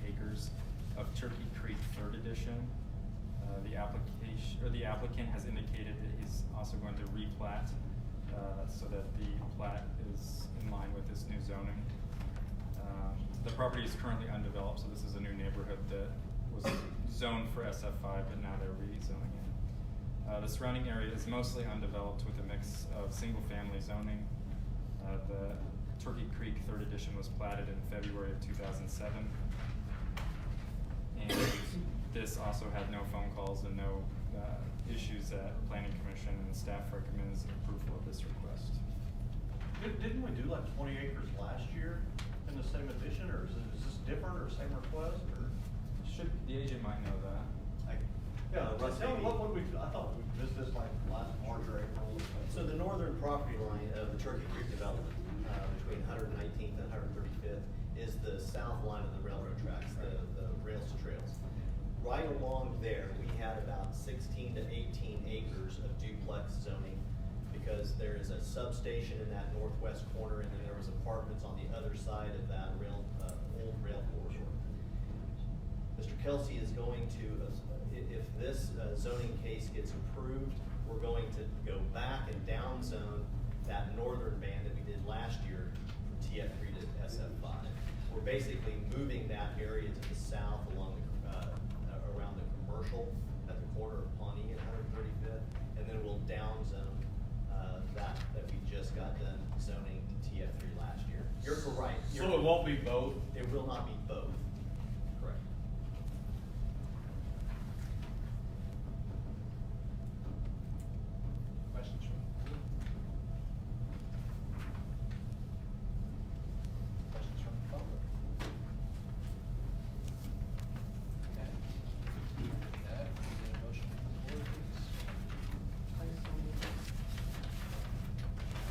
acres of Turkey Creek 3rd Edition. The applicant has indicated that he's also going to replat so that the plat is in line with this new zoning. The property is currently undeveloped, so this is a new neighborhood that was zoned for SF5, but now they're rezoning it. The surrounding area is mostly undeveloped with a mix of single-family zoning. The Turkey Creek 3rd Edition was platted in February of 2007. And this also had no phone calls and no issues at Planning Commission, and staff recommends approval of this request. Didn't we do like 20 acres last year in the same edition, or is this different, or same request, or? The agent might know that. Yeah, tell me, what would we, I thought we did this like last March or April. So the northern property line of the Turkey Creek development, between 119th and 135th, is the south line of the railroad tracks, the rails to trails. Right along there, we had about 16 to 18 acres of duplex zoning, because there is a substation in that northwest corner, and then there was apartments on the other side of that old rail corridor. Mr. Kelsey is going to, if this zoning case gets approved, we're going to go back and down zone that northern band that we did last year from TF3 to SF5. We're basically moving that area to the south along around the commercial at the corner of Pawnee and 135th, and then we'll down zone that we just got done zoning to TF3 last year. You're correct. So it won't be both? It will not be both. Correct. Questions from the board? Questions from the public? Okay. With that, we need a motion from the board, please.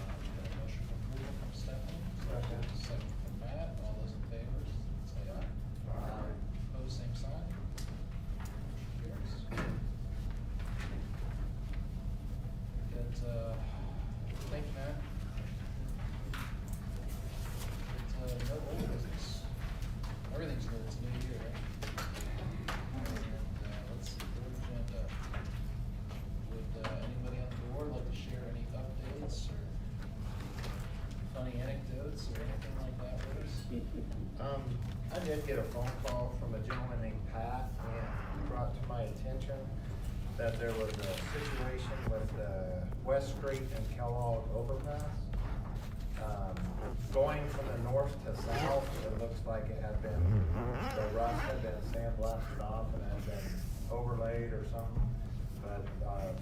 We got a motion from approval from Stephanie. Second from Matt. All those in favor, say aye. Aye. Opposed, same sign. Motion carries. Got, thank you, Matt. It's, no old business. Everything's new, it's a new year, right? And, let's see, board agenda. Would, anybody on the board like to share any updates or funny anecdotes or anything like that with us? I did get a phone call from a gentleman named Pat, and brought to my attention that there was a situation with West Street and Kellogg overpass. Going from the north to south, it looks like it had been, the rust had been sandblasted off and had been overlaid or something. But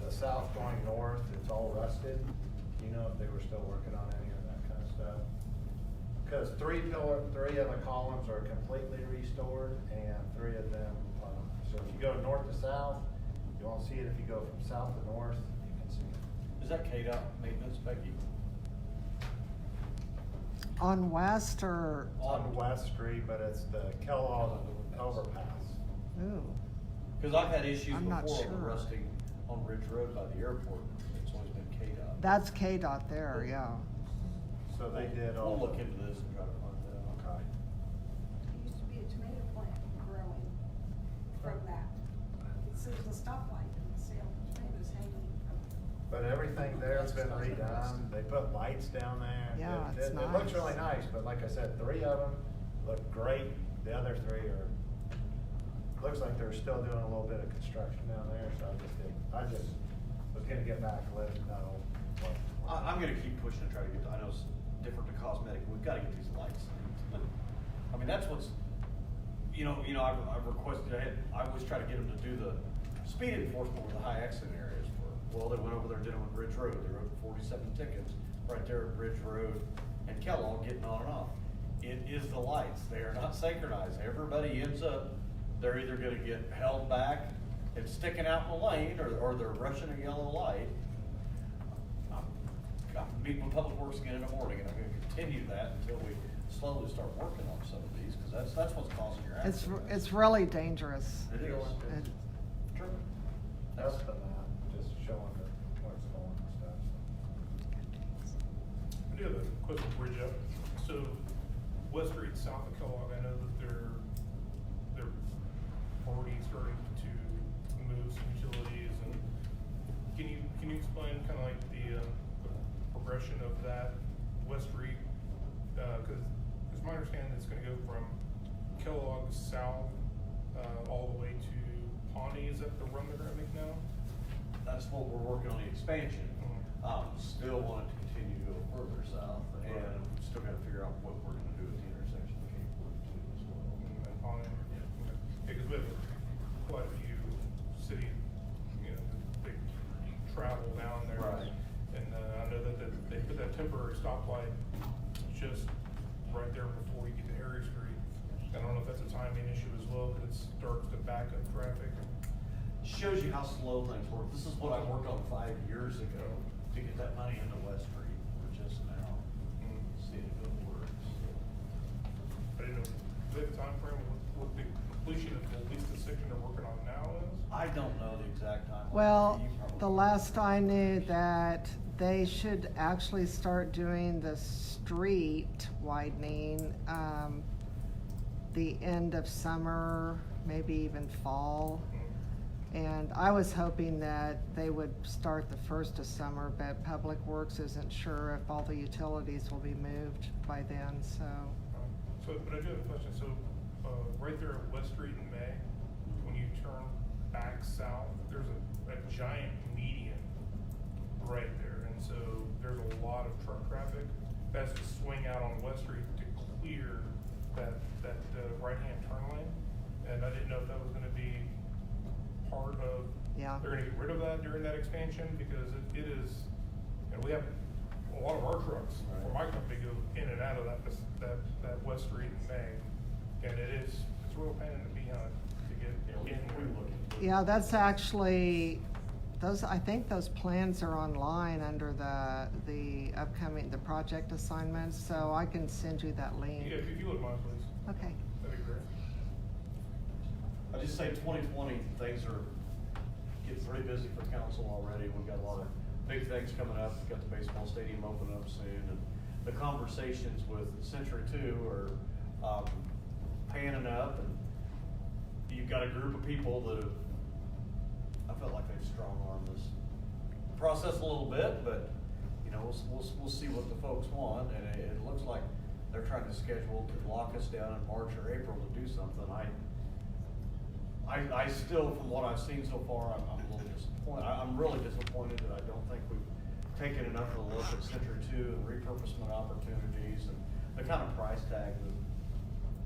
the south going north, it's all rusted. Do you know if they were still working on any of that kind of stuff? Because three of the columns are completely restored, and 3 of them, so if you go north to south, you won't see it. If you go from south to north, you can see it. Is that KDOT maintenance, Becky? On West or? On West Street, but it's the Kellogg overpass. Ooh. Cause I've had issues I'm not before with sure. rusting on Ridge Road by the airport. It's always been KDOT. That's KDOT there, yeah. So they did all. We'll look into this and try to find out. Okay. There used to be a tomato plant growing from that. There's a stoplight and the sale of tomatoes hanging from. But everything there's been redone. They put lights down there. Yeah, It it's looks nice. really nice, but like I said, 3 of them look great. The other 3 are, looks like they're still doing a little bit of construction down there, so I just was gonna get back and let them know. I'm gonna keep pushing to try to get, I know it's different to cosmetic, we've gotta get these lights. I mean, that's what's, I've requested, I always try to get them to do the speed enforcement where the high accident areas were. Well, they went over there and did them on Ridge Road. They wrote 47 tickets right there at Ridge Road and Kellogg getting on and off. It is the lights. They are not synchronized. Everybody ends up, they're either gonna get held back and sticking out in the lane, or they're rushing a yellow light. I'm meeting with Public Works again in the morning, and I'm gonna continue that until we slowly start working on some of these, because that's what's causing your accidents. It's really dangerous. It is. It- Sure. That's the map, just showing what's going and stuff. I do have a quick bridge up. So West Street, south of Kellogg, I know that they're already starting to move some utilities, and can you explain kind of like the progression of that West Street? Cause it's my understanding it's gonna go from Kellogg south, all the way to Pawnee. Is that the run they're gonna make now? That's what we're working on, the expansion. Still want it to continue to go further south, and still gotta figure out what we're gonna do at the intersection of Cape Wood too as well. And Pawnee? Yeah, cause we have quite a few cities, they travel down there. Right. And, I know that they put that temporary stoplight just right there before you get to Harry Street. I don't know if that's a timing issue as well, but it starts to back up traffic. Shows you how slow things work. This is what I worked on 5 years ago to get that money into West Street. We're just now seeing if it works. I didn't know, do they have a timeframe of what the completion of at least the section they're working on now is? I don't know the exact timeline. Well, You probably the last I knew that they should actually start doing the street widening, the end of summer, maybe even fall. And I was hoping that they would start the 1st of summer, but Public Works isn't sure if all the utilities will be moved by then, so. But I do have a question. So, right there at West Street in May, when you turn back south, there's a giant median right there. And so there's a lot of truck traffic that's to swing out on West Street to clear that right-hand turn lane. And I didn't know if that was gonna be part of, Yeah. they're gonna get rid of that during that expansion, because it is, we have a lot of our trucks for my company go in and out of that West Street in May. And it's a real pain in the behind to get in. Yeah, that's actually, I think those plans are online under the upcoming, the project assignments, so I can send you that link. Yeah, if you would mind, please. Okay. That'd be great. I just say 2020, things are getting pretty busy for council already. We've got a lot of big things coming up. We've got the baseball stadium opening up soon, and the conversations with Century 2 are panning up, and you've got a group of people that have, I felt like they've strong-armed this process a little bit, but, we'll see what the folks want, and it looks like they're trying to schedule to lock us down in March or April to do something. I still, from what I've seen so far, I'm a little disappointed. I'm really disappointed that I don't think we've taken enough of a look at Century 2 and repurposement opportunities and the kind of price tag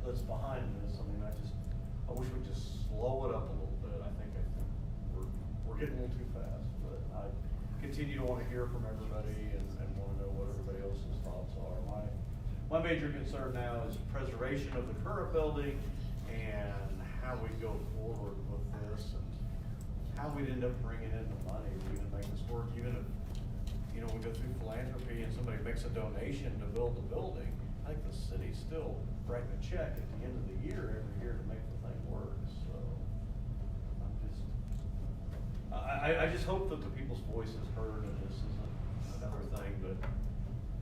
that's behind this. I mean, I wish we'd just slow it up a little bit. I think we're getting a little too fast, but I continue to want to hear from everybody and want to know what everybody else's thoughts are. My major concern now is preservation of the current building and how we go forward with this and how we'd end up bringing in the money to even make this work. Even if, we go through philanthropy and somebody makes a donation to build the building, I think the city's still writing a check at the end of the year every year to make the thing work. So I just hope that the people's voice is heard, and this isn't another thing, but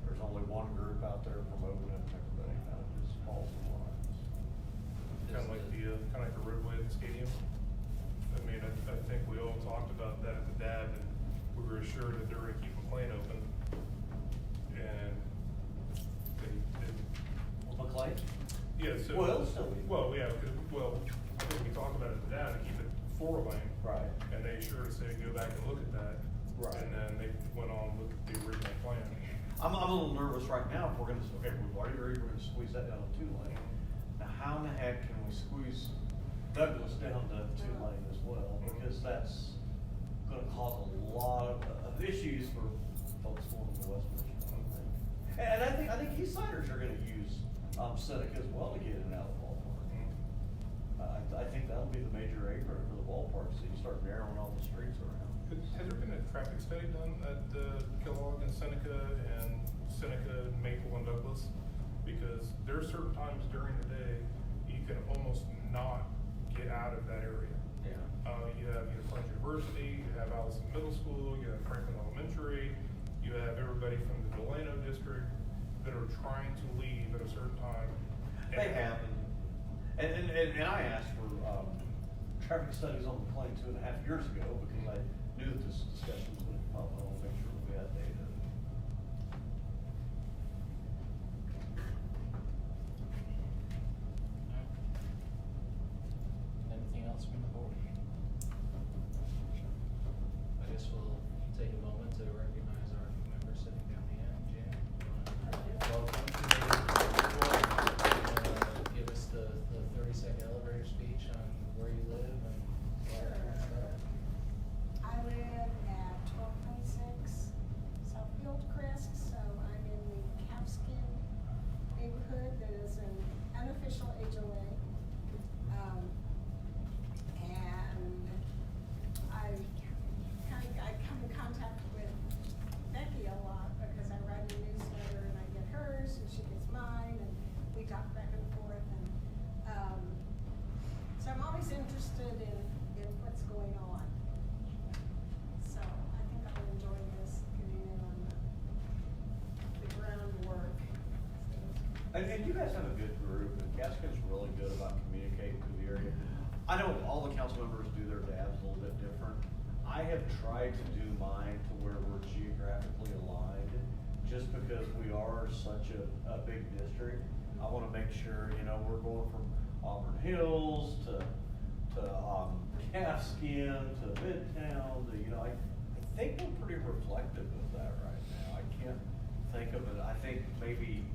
there's only one group out there promoting it, and everybody kind of just falls in line. Kind of like the roadway at the stadium. I mean, I think we all talked about that at the DAB, and we were assured that they were gonna keep McLean open. And they didn't. McLean? Yeah, so. Well, it'll still be. Well, yeah, I think we talked about it at the DAB to keep it 4-lane. Right. And they assured us they'd go back and look at that. Right. And then they went on with the original plan. I'm a little nervous right now if we're gonna, we've already agreed we're gonna squeeze that down to 2 lane. Now, how in the heck can we squeeze Douglas down to two-lane as well, because that's gonna cause a lot of issues for folks going to West Michigan, I think. And I think Eastsiders are gonna use, Seneca as well to get in and out of the ballpark. I think that'll be the major apron for the ballpark, so you start narrowing all the streets around. Has there been a traffic study done at Kellogg and Seneca, Maple and Douglas? Because there are certain times during the day, you can almost not get out of that area. Yeah. You have Franklin University, you have Allison Middle School, you have Franklin Elementary, you have everybody from the Delano district that are trying to leave at a certain time. They have, and I asked for, traffic studies on McLean 2.5 years ago, because I knew that this discussion was gonna come up, I wanna make sure that we had data. Anything else from the board? I guess we'll take a moment to recognize our member sitting down the end. Jan, welcome. Give us the 30-second elevator speech on where you live and all that kind of stuff. I live at 1226 South Fieldcrest, so I'm in the Calfskin neighborhood that is an unofficial HOA. And I come in contact with Becky a lot because I write a newsletter and I get hers and she gets mine and we talk back and forth and, so I'm always interested in what's going on. So I think I'll enjoy this, getting in on the groundwork. And you guys have a good group, and Gaskin's really good about communicating to the area. I know all the council members do their dabs a little bit different. I have tried to do mine to where we're geographically aligned, just because we are such a big district. I wanna make sure, we're going from Auburn Hills to Gaskin to Midtown, I think we're pretty reflective of that right now. I can't think of it. I think maybe,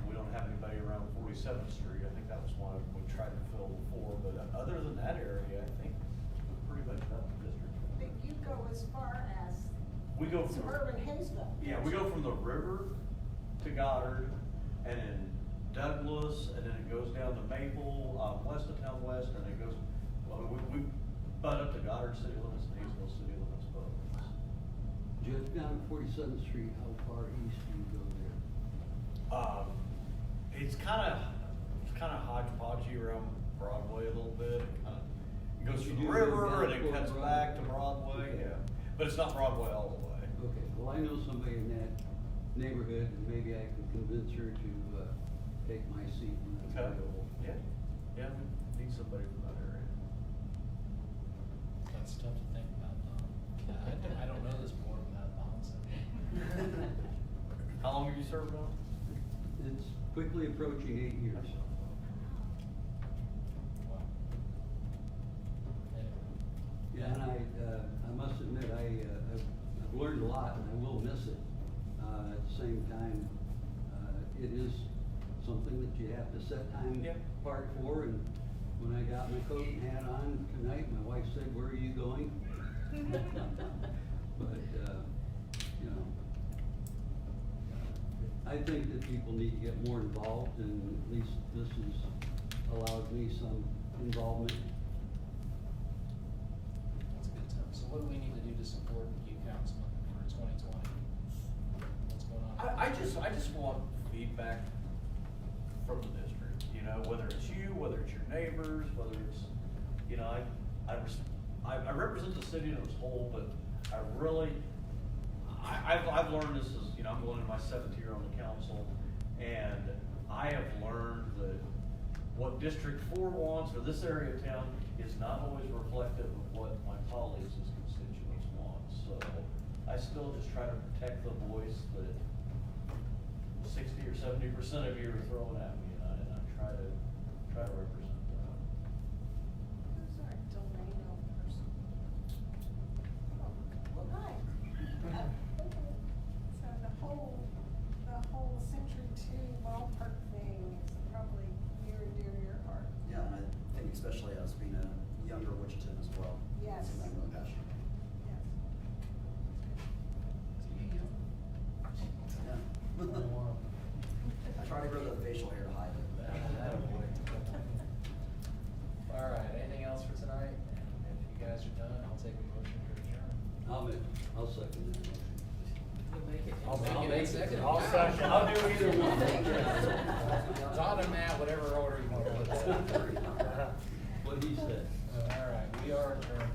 we don't have anybody around 47th Street. I think that was one we tried to fill before, but other than that area, I think we're pretty much about the district. But you go as far as We go from suburban Hayesville. Yeah, we go from the river to Goddard, and then Douglas, and then it goes down to Maple, west of Town West, and it goes, we butt up to Goddard city limits and Hayesville city limits both. Just down 47th Street, how far east do you go there? It's kind of hodgepodgey around Broadway a little bit. It goes through the river and it cuts back to Broadway, yeah. But it's not Broadway all the way. Okay, well, I know somebody in that neighborhood, and maybe I can convince her to take my seat when it's Okay. available. Yeah, we need somebody from that area. That's tough to think about, Don. I don't know this board without Don, so. How long have you served on? It's quickly approaching 8 years. Wow. Anyway. Yeah, and I must admit, I've learned a lot, and I will miss it. At the same time, it is something that you have to set time apart for, and when I got my coat and hat on tonight, my wife said, "Where are you going?" But, I think that people need to get more involved, and at least this has allowed me some involvement. That's a good time. So what do we need to do to support you, Councilman, for 2020? What's going on? I just want feedback from the district, whether it's you, whether it's your neighbors, whether it's, I represent the city in its whole, but I've learned this is, I'm going into my 7th year on the council, and I have learned that what District 4 wants, or this area of town, is not always reflective of what my colleagues as constituents want. So I still just try to protect the voice that 60 or 70% of you are throwing at me, and I try to represent that. Who's our Delano person? Well, hi. So the whole Century 2 ballpark thing is probably near and dear to your heart. Yeah, and I think especially Thank you, Nate, second. I'll second. I'll do either one. John and Matt, whatever order you want to put that. What he said. All right, we are adjourned.